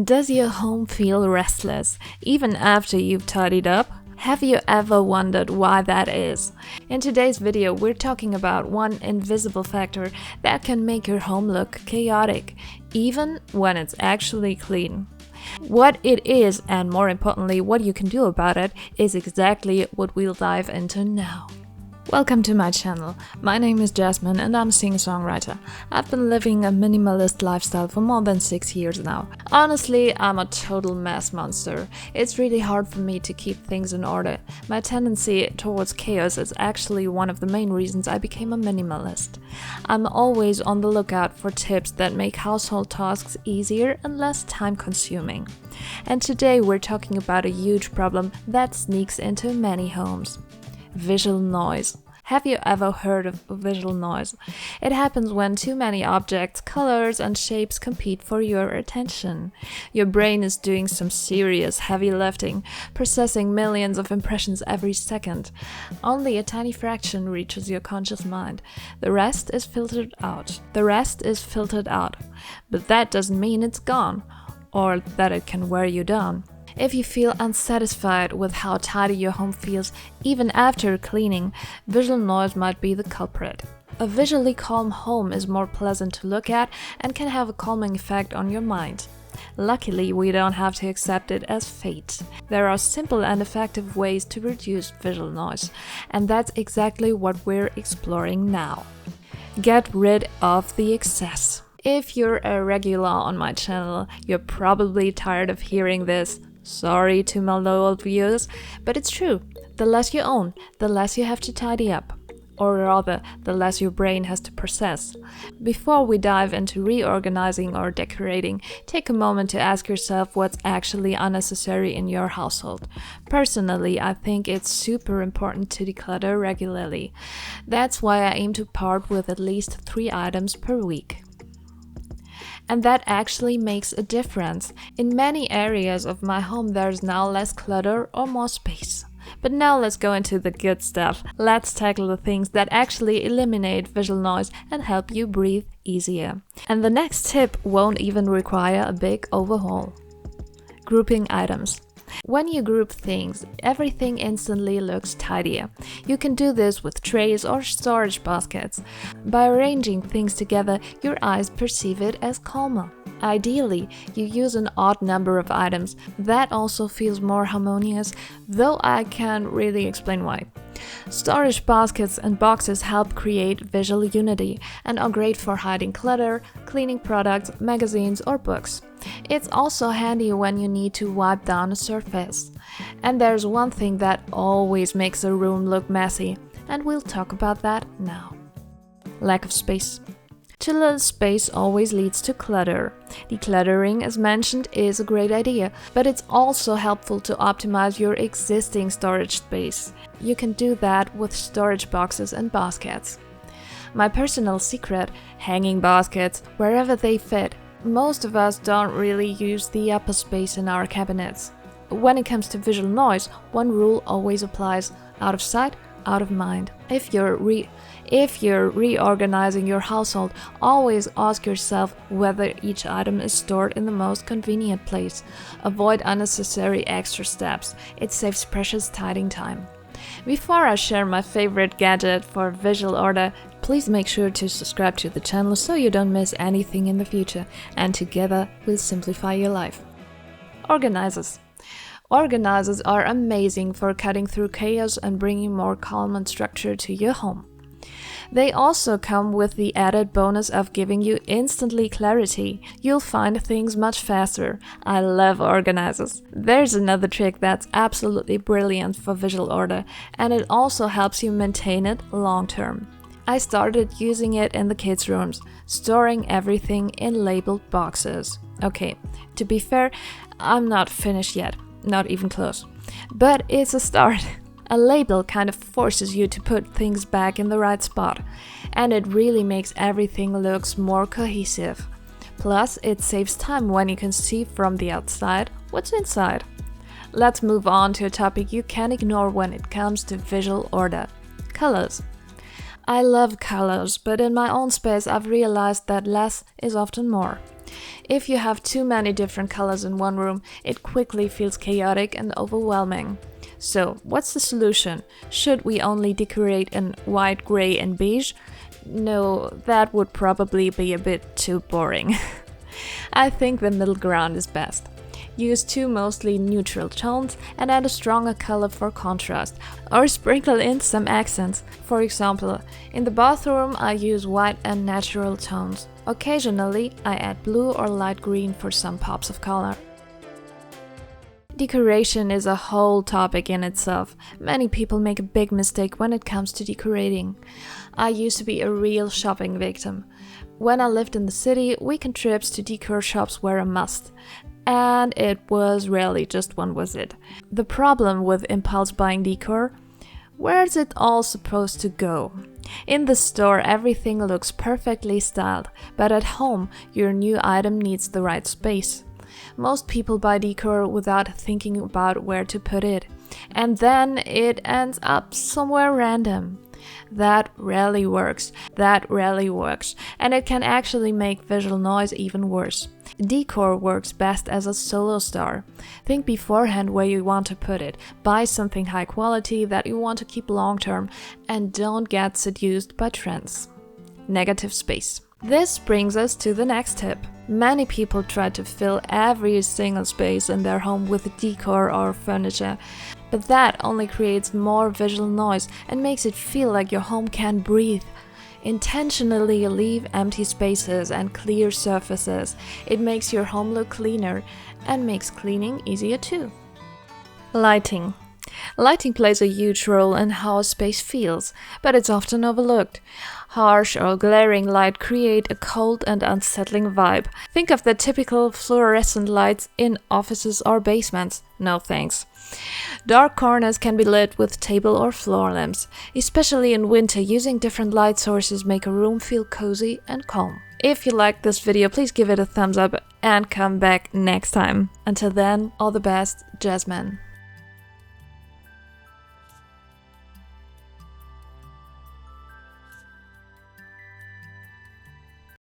Does your home feel restless, even after you've tidied up? Have you ever wondered why that is? In today's video, we're talking about one invisible factor that can make your home look chaotic, even when it's actually clean. What it is, and more importantly, what you can do about it, is exactly what we'll dive into now. Welcome to my channel. My name is Jasmine and I'm a singer-songwriter. I've been living a minimalist lifestyle for more than 6 years now. Honestly, I'm a total mess monster. It's really hard for me to keep things in order. My tendency towards chaos is actually one of the main reasons I became a minimalist. I'm always on the lookout for tips that make household tasks easier and less time-consuming. And today we're talking about a huge problem that sneaks into many homes. Visual noise. Have you ever heard of visual noise? It happens when too many objects, colors, and shapes compete for your attention. Your brain is doing some serious heavy lifting, processing millions of impressions every second. Only a tiny fraction reaches your conscious mind. The rest is filtered out. But that doesn't mean it's gone, or that it can wear you down. If you feel unsatisfied with how tidy your home feels even after cleaning, visual noise might be the culprit. A visually calm home is more pleasant to look at and can have a calming effect on your mind. Luckily, we don't have to accept it as fate. There are simple and effective ways to reduce visual noise, and that's exactly what we're exploring now. Get rid of the excess. If you're a regular on my channel, you're probably tired of hearing this. Sorry to my loyal viewers, but it's true. The less you own, the less you have to tidy up. Or rather, the less your brain has to process. Before we dive into reorganizing or decorating, take a moment to ask yourself what's actually unnecessary in your household. Personally, I think it's super important to declutter regularly. That's why I aim to part with at least 3 items per week. And that actually makes a difference. In many areas of my home there's now less clutter or more space. But now let's go into the good stuff. Let's tackle the things that actually eliminate visual noise and help you breathe easier. And the next tip won't even require a big overhaul. Grouping items. When you group things, everything instantly looks tidier. You can do this with trays or storage baskets. By arranging things together, your eyes perceive it as calmer. Ideally, you use an odd number of items. That also feels more harmonious, though I can't really explain why. Storage baskets and boxes help create visual unity and are great for hiding clutter, cleaning products, magazines, or books. It's also handy when you need to wipe down a surface. And there's one thing that always makes a room look messy, and we'll talk about that now. Lack of space. Too little space always leads to clutter. Decluttering, as mentioned, is a great idea, but it's also helpful to optimize your existing storage space. You can do that with storage boxes and baskets. My personal secret: hanging baskets wherever they fit. Most of us don't really use the upper space in our cabinets. When it comes to visual noise, one rule always applies: out of sight, out of mind. If you're reorganizing your household, always ask yourself whether each item is stored in the most convenient place. Avoid unnecessary extra steps. It saves precious tidying time. Before I share my favorite gadget for visual order, please make sure to subscribe to the channel so you don't miss anything in the future, and together we'll simplify your life. Organizers. Organizers are amazing for cutting through chaos and bringing more calm and structure to your home. They also come with the added bonus of giving you instantly clarity. You'll find things much faster. I love organizers. There's another trick that's absolutely brilliant for visual order, and it also helps you maintain it long term. I started using it in the kids' rooms, storing everything in labeled boxes. Okay, to be fair, I'm not finished yet. Not even close. But it's a start. A label kind of forces you to put things back in the right spot, and it really makes everything looks more cohesive. Plus, it saves time when you can see from the outside what's inside. Let's move on to a topic you can't ignore when it comes to visual order: colors. I love colors, but in my own space I've realized that less is often more. If you have too many different colors in one room, it quickly feels chaotic and overwhelming. So, what's the solution? Should we only decorate in white, gray, and beige? No, that would probably be a bit too boring. I think the middle ground is best. Use two mostly neutral tones and add a stronger color for contrast, or sprinkle in some accents. For example, in the bathroom I use white and natural tones. Occasionally I add blue or light green for some pops of color. Decoration is a whole topic in itself. Many people make a big mistake when it comes to decorating. I used to be a real shopping victim. When I lived in the city, weekend trips to decor shops were a must. And it was rarely just one visit. The problem with impulse buying decor? Where's it all supposed to go? In the store, everything looks perfectly styled, but at home, your new item needs the right space. Most people buy decor without thinking about where to put it, and then it ends up somewhere random. That rarely works, and it can actually make visual noise even worse. Decor works best as a solo star. Think beforehand where you want to put it, buy something high quality that you want to keep long term, and don't get seduced by trends. Negative space. This brings us to the next tip. Many people try to fill every single space in their home with decor or furniture, but that only creates more visual noise and makes it feel like your home can't breathe. Intentionally leave empty spaces and clear surfaces. It makes your home look cleaner and makes cleaning easier too. Lighting. Lighting plays a huge role in how a space feels, but it's often overlooked. Harsh or glaring light create a cold and unsettling vibe. Think of the typical fluorescent lights in offices or basements. No thanks. Dark corners can be lit with table or floor lamps. Especially in winter, using different light sources make a room feel cozy and calm. If you liked this video, please give it a thumbs up and come back next time. Until then, all the best, Jasmine.